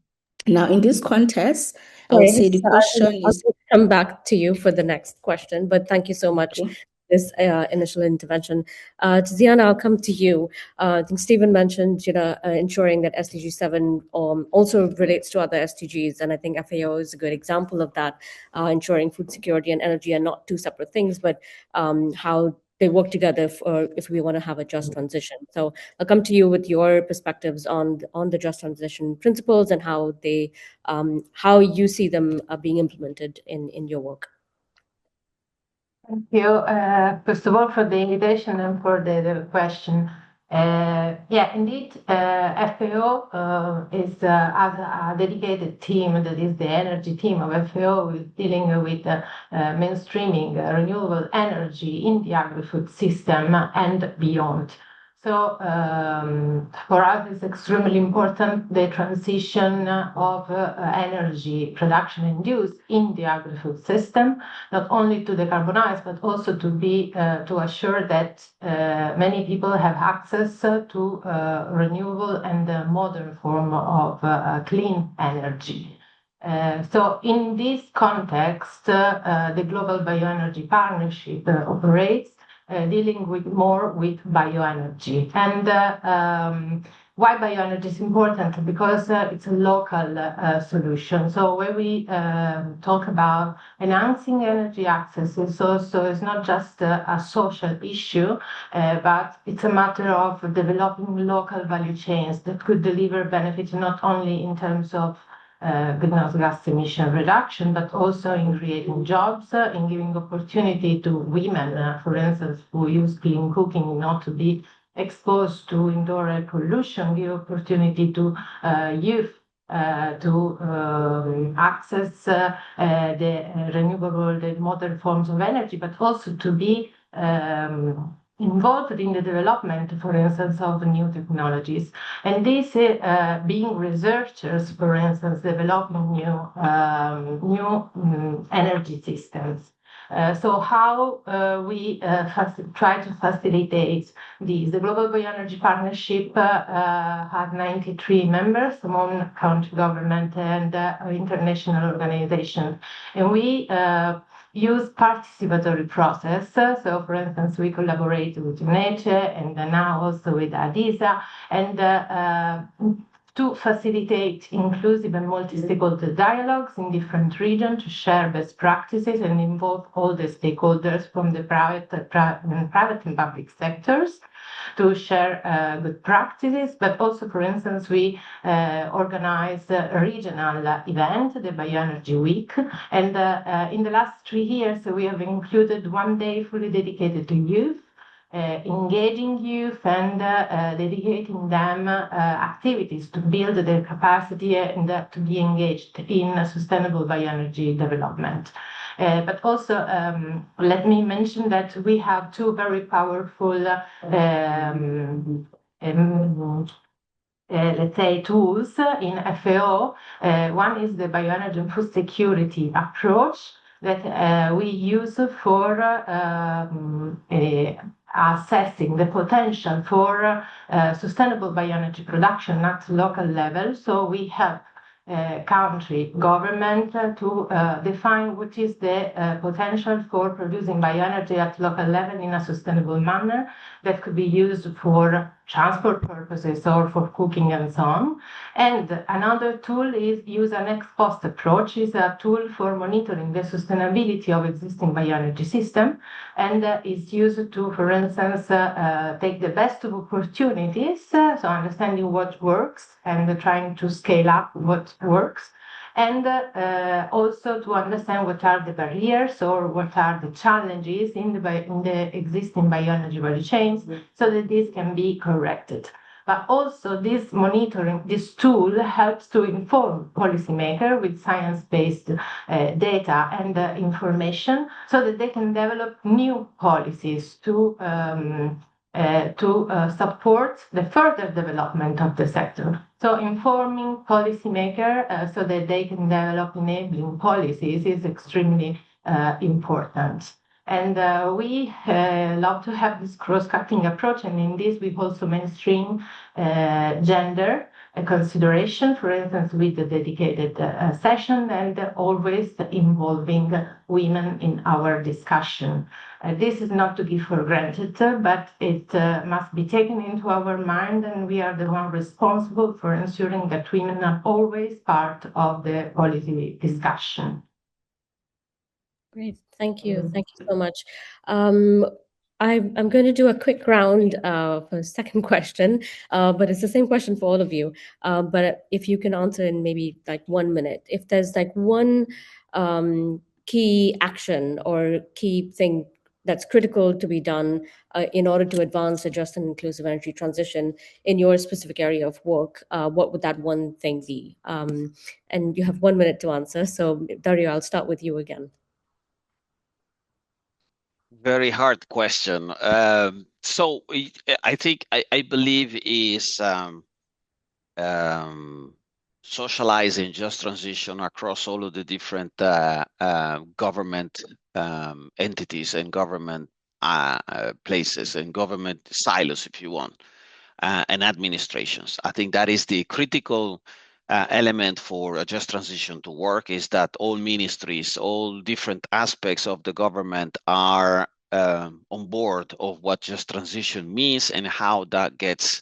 Now, in this context, I would say the question I'll is... come back to you for the next question, but thank you so much Okay. for this initial intervention. Tiziana, I'll come to you. I think Stephen mentioned, ensuring that SDG 7 also relates to other SDGs, and I think FAO is a good example of that, ensuring food security and energy are not two separate things, but how they work together for if we want to have a just transition. So I'll come to you with your perspectives on the just transition principles and how they how you see them being implemented in your work. Thank you, first of all, for the invitation and for the question. Yeah, indeed, FAO has a dedicated team that is the energy team of FAO, is dealing with mainstreaming renewable energy in the agri-food system and beyond. So for us, it's extremely important the transition of energy production and use in the agri-food system, not only to decarbonize, but also to be to assure that many people have access to renewable and modern form of clean energy. So in this context, the Global Bioenergy Partnership operates dealing more with bioenergy. And why bioenergy is important? Because it's a local solution. So when we talk about enhancing energy access, it's not just a social issue, but it's a matter of developing local value chains that could deliver benefits not only in terms of greenhouse gas emission reduction, but also in creating jobs, in giving opportunity to women, for instance, who use clean cooking not to be exposed to indoor air pollution, give opportunity to youth to access the renewable, the modern forms of energy, but also to be involved in the development, for instance, of new technologies. And this being researchers, for instance, developing new energy systems. So how we try to facilitate these. The Global Bioenergy Partnership has 93 members among country government and international organizations. And we use participatory process. So, for instance, we collaborate with JIET and now also with ADISA, and to facilitate inclusive and multi-stakeholder dialogues in different regions, to share best practices and involve all the stakeholders from the private and public sectors to share good practices. But also, for instance, we organize a regional event, the Bioenergy Week. And in the last 3 years, we have included 1 day fully dedicated to youth, engaging youth and dedicating them activities to build their capacity and to be engaged in sustainable bioenergy development. But also, let me mention that we have 2 very powerful let's say, tools in FAO. One is the bioenergy and food security approach that we use for assessing the potential for sustainable bioenergy production at local level. So we help country government to define what is the potential for producing bioenergy at local level in a sustainable manner that could be used for transport purposes or for cooking and so on. And another tool is use an ex post approach, is a tool for monitoring the sustainability of existing bioenergy system, and is used to, for instance, take the best of opportunities, so understanding what works and trying to scale up what works, and also to understand what are the barriers or what are the challenges in the existing bioenergy value chains, so that this can be corrected. But also this monitoring, this tool helps to inform policymakers with science-based data and information, so that they can develop new policies to support the further development of the sector. So informing policymakers so that they can develop enabling policies is extremely important. And we love to have this cross-cutting approach, and in this we also mainstream gender consideration, for instance, with the dedicated session, and always involving women in our discussion. This is not to give for granted, but it must be taken into our mind, and we are the one responsible for ensuring that women are always part of the policy discussion. Great, thank you so much. I'm going to do a quick round for the second question, but it's the same question for all of you. But if you can answer in maybe like 1 minute, if there's like one key action or key thing that's critical to be done in order to advance a just and inclusive energy transition in your specific area of work, what would that one thing be? And you have 1 minute to answer. So Dario, I'll start with you again. Very hard question. So I think I believe is socializing just transition across all of the different government entities and government places and government silos, if you want, and administrations. I think that is the critical element for a just transition to work, is that all ministries, all different aspects of the government are on board of what just transition means and how that gets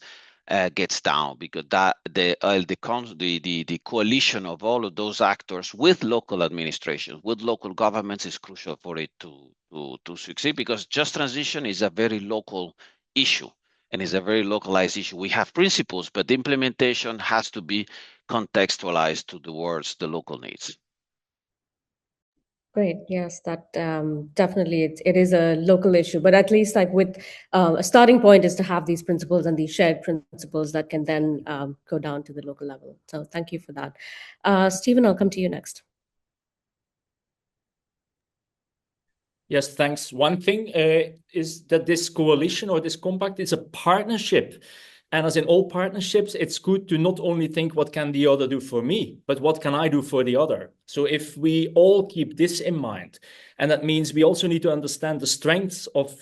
down, because that the coalition of all of those actors with local administrations, with local governments, is crucial for it to succeed, because just transition is a very local issue and is a very localized issue. We have principles, but the implementation has to be contextualized towards the local needs. Great. Yes, that definitely it is a local issue, but at least like with a starting point is to have these principles and these shared principles that can then go down to the local level. So thank you for that. Stephen, I'll come to you next. Yes, thanks. One thing is that this coalition or this compact is a partnership. And as in all partnerships, it's good to not only think what can the other do for me, but what can I do for the other? So if we all keep this in mind, and that means we also need to understand the strengths of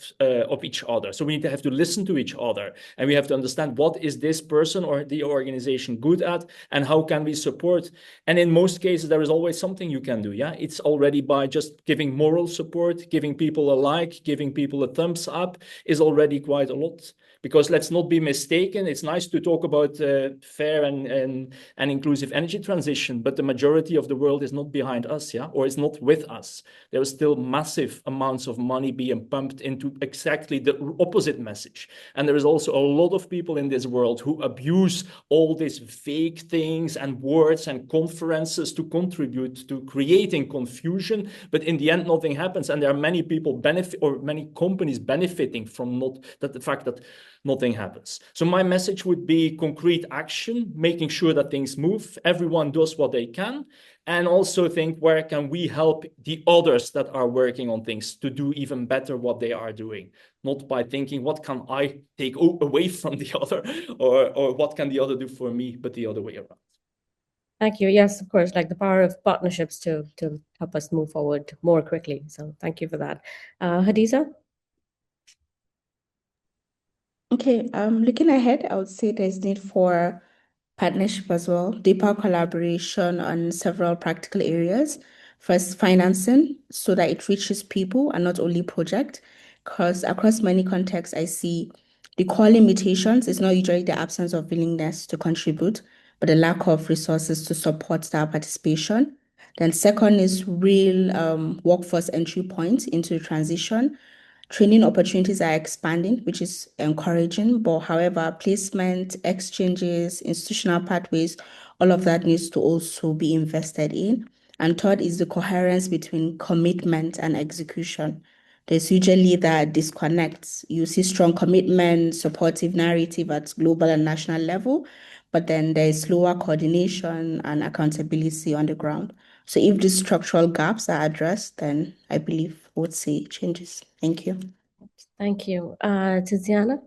each other. So we need to have to listen to each other, and we have to understand what is this person or the organization good at, and how can we support. And in most cases, there is always something you can do. Yeah, it's already by just giving moral support, giving people a like, giving people a thumbs up is already quite a lot. Because let's not be mistaken, it's nice to talk about fair and inclusive energy transition, but the majority of the world is not behind us, yeah, or is not with us. There are still massive amounts of money being pumped into exactly the opposite message. And there is also a lot of people in this world who abuse all these vague things and words and conferences to contribute to creating confusion, but in the end, nothing happens. And there are many people benefit, or many companies benefiting from the fact that nothing happens. So my message would be concrete action, making sure that things move, everyone does what they can, and also think, where can we help the others that are working on things to do even better what they are doing? Not by thinking, what can I take away from the other, or what can the other do for me, but the other way around. Thank you. Yes, of course, like the power of partnerships to help us move forward more quickly. So thank you for that. Hadiza? Okay, looking ahead, I would say there's need for partnership as well, deeper collaboration on several practical areas. First, financing, so that it reaches people and not only project. Because across many contexts, I see the core limitations is not usually the absence of willingness to contribute, but the lack of resources to support that participation. Then second is real workforce entry points into the transition. Training opportunities are expanding, which is encouraging, but however, placement, exchanges, institutional pathways, all of that needs to also be invested in. And third is the coherence between commitment and execution. There's usually that disconnects. You see strong commitment, supportive narrative at global and national level, but then there's slower coordination and accountability on the ground. So if these structural gaps are addressed, then I believe we would see changes. Thank you. Thank you. Tiziana?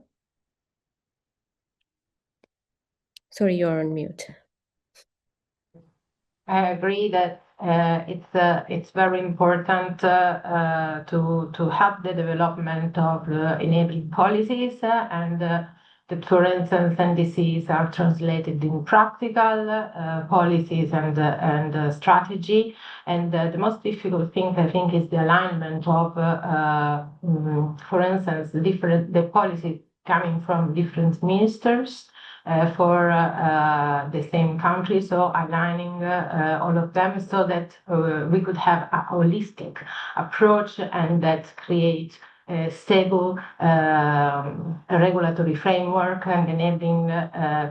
Sorry, you're on mute. I agree that it's very important to help the development of enabling policies and that, for instance, NDCs are translated in practical policies and strategy. And the most difficult thing, I think, is the alignment of, for instance, the policies coming from different ministers for the same country, so aligning all of them so that we could have a holistic approach and that create stable regulatory framework and enabling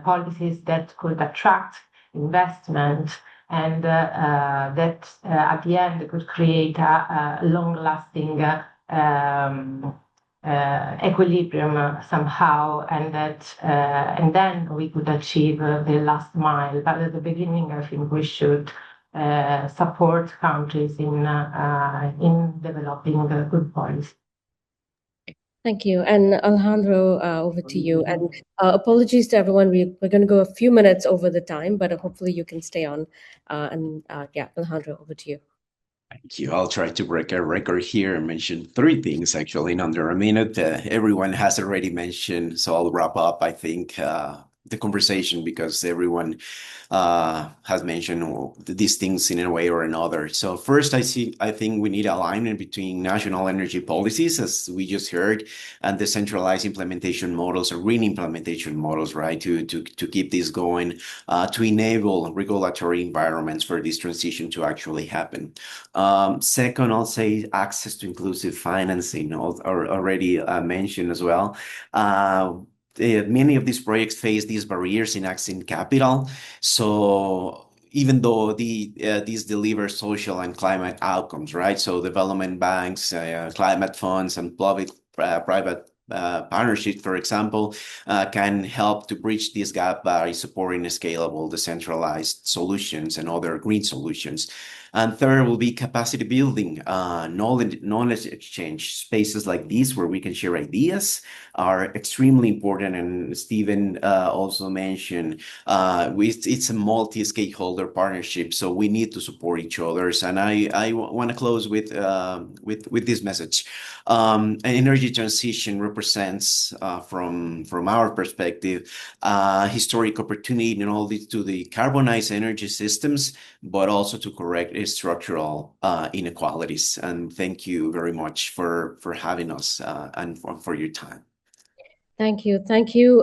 policies that could attract investment and that at the end could create a long-lasting equilibrium somehow, and that and then we could achieve the last mile. But at the beginning, I think we should support countries in developing good policy. Thank you. And Alejandro, over to you. And apologies to everyone. We're going to go a few minutes over the time, but hopefully you can stay on. Yeah, Alejandro, over to you. Thank you. I'll try to break a record here and mention 3 things actually in under a minute. Everyone has already mentioned, so I'll wrap up, I think, the conversation because everyone has mentioned these things in a way or another. So first, I think we need alignment between national energy policies, as we just heard, and the centralized implementation models or green implementation models, right? To keep this going, to enable regulatory environments for this transition to actually happen. Second, I'll say access to inclusive financing, already mentioned as well. Many of these projects face these barriers in accessing capital. So even though these deliver social and climate outcomes, right? So development banks, climate funds, and public-private partnerships, for example, can help to bridge this gap by supporting scalable, decentralized solutions and other green solutions. And third will be capacity building, knowledge exchange. Spaces like these where we can share ideas are extremely important. And Stephen also mentioned it's a multi-stakeholder partnership, so we need to support each other. And I want to close with this message. Energy transition represents, from our perspective, historic opportunity not only to decarbonize energy systems, but also to correct structural inequalities. And thank you very much for having us and for your time. Thank you,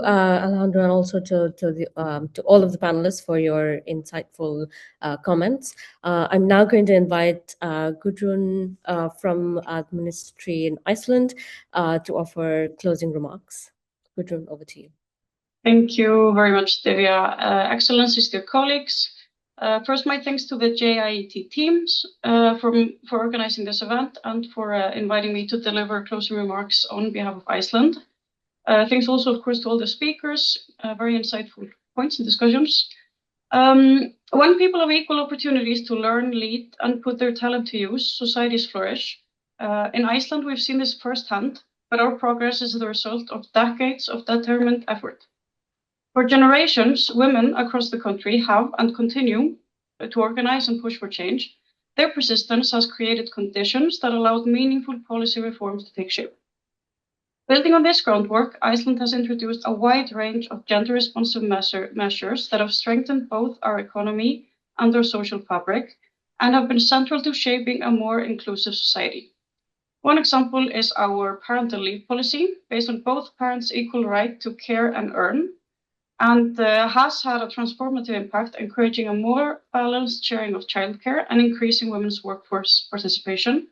Alejandro, and also to all of the panelists for your insightful comments. I'm now going to invite Gudrun from the Ministry in Iceland to offer closing remarks. Gudrun, over to you. Thank you very much, Divya. Excellencies, dear colleagues. First, my thanks to the JIET teams for organizing this event and for inviting me to deliver closing remarks on behalf of Iceland. Thanks also, of course, to all the speakers, very insightful points and discussions. When people have equal opportunities to learn, lead, and put their talent to use, societies flourish. In Iceland, we've seen this firsthand, but our progress is the result of decades of determined effort. For generations, women across the country have and continue to organize and push for change. Their persistence has created conditions that allowed meaningful policy reforms to take shape. Building on this groundwork, Iceland has introduced a wide range of gender-responsive measures that have strengthened both our economy and our social fabric and have been central to shaping a more inclusive society. One example is our parental leave policy, based on both parents' equal right to care and earn, and has had a transformative impact, encouraging a more balanced sharing of childcare and increasing women's workforce participation.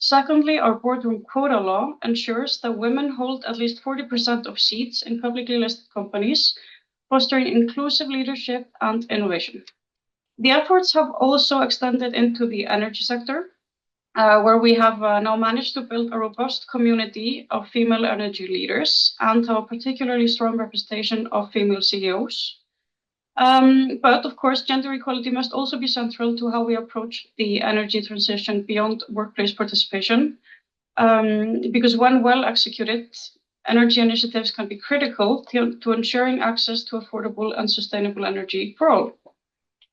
Secondly, our boardroom quota law ensures that women hold at least 40% of seats in publicly listed companies, fostering inclusive leadership and innovation. The efforts have also extended into the energy sector, where we have now managed to build a robust community of female energy leaders and have a particularly strong representation of female CEOs. But of course, gender equality must also be central to how we approach the energy transition beyond workplace participation, because when well executed, energy initiatives can be critical to ensuring access to affordable and sustainable energy for all.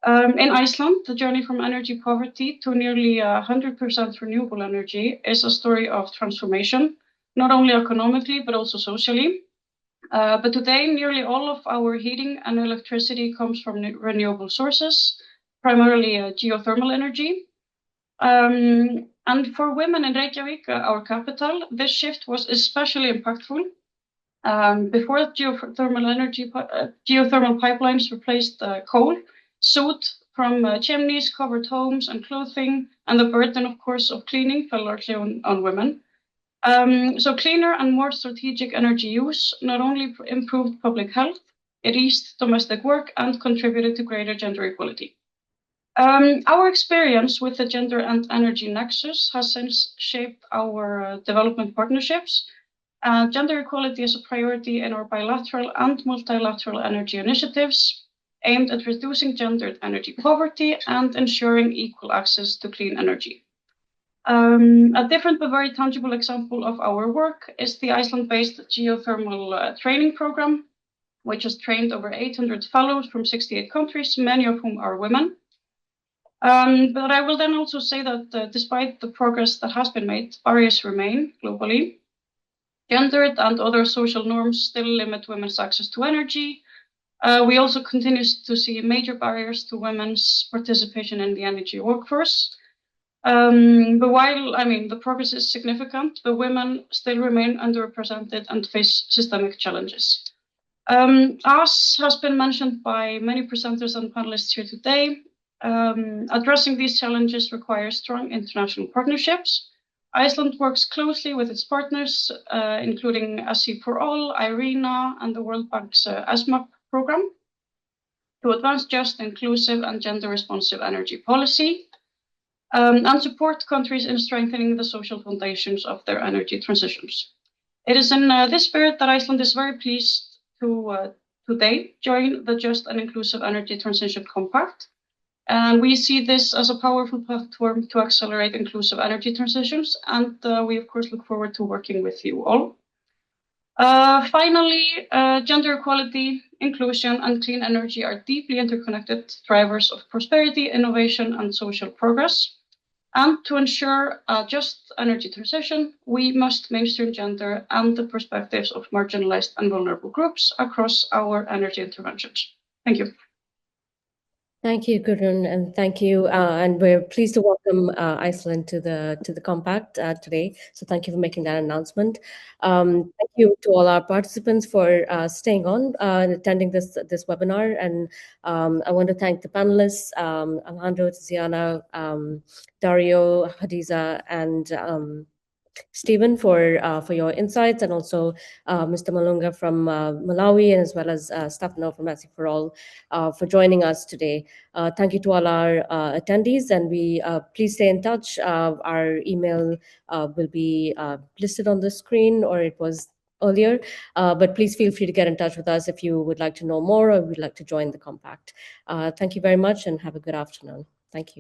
In Iceland, the journey from energy poverty to nearly 100% renewable energy is a story of transformation, not only economically, but also socially. But today, nearly all of our heating and electricity comes from renewable sources, primarily geothermal energy. And for women in Reykjavik, our capital, this shift was especially impactful. Before geothermal pipelines replaced coal, soot from chimneys covered homes and clothing, and the burden, of course, of cleaning fell largely on women. So cleaner and more strategic energy use not only improved public health, it eased domestic work and contributed to greater gender equality. Our experience with the gender and energy nexus has since shaped our development partnerships. Gender equality is a priority in our bilateral and multilateral energy initiatives aimed at reducing gendered energy poverty and ensuring equal access to clean energy. A different but very tangible example of our work is the Iceland-based geothermal training program, which has trained over 800 fellows from 68 countries, many of whom are women. But I will then also say that despite the progress that has been made, barriers remain globally. Gendered and other social norms still limit women's access to energy. We also continue to see major barriers to women's participation in the energy workforce. But while, the progress is significant, the women still remain underrepresented and face systemic challenges. As has been mentioned by many presenters and panelists here today, addressing these challenges requires strong international partnerships. Iceland works closely with its partners, including SC4All, IRENA, and the World Bank's SMAP program, to advance just, inclusive, and gender-responsive energy policy, and support countries in strengthening the social foundations of their energy transitions. It is in this spirit that Iceland is very pleased to today join the Just and Inclusive Energy Transition Compact. And we see this as a powerful platform to accelerate inclusive energy transitions. And we, of course, look forward to working with you all. Finally, gender equality, inclusion, and clean energy are deeply interconnected drivers of prosperity, innovation, and social progress. And to ensure a just energy transition, we must mainstream gender and the perspectives of marginalized and vulnerable groups across our energy interventions. Thank you. Thank you, Gudrun, and thank you. And we're pleased to welcome Iceland to the compact today. So thank you for making that announcement. Thank you to all our participants for staying on and attending this webinar. And I want to thank the panelists, Alejandro, Tiziana, Dario, Hadiza, and Stephen for your insights, and also Mr. Malunga from Malawi, and as well as Stefano from SC4All for joining us today. Thank you to all our attendees, and we please stay in touch. Our email will be listed on the screen, or it was earlier, but please feel free to get in touch with us if you would like to know more or would like to join the compact. Thank you very much and have a good afternoon. Thank you.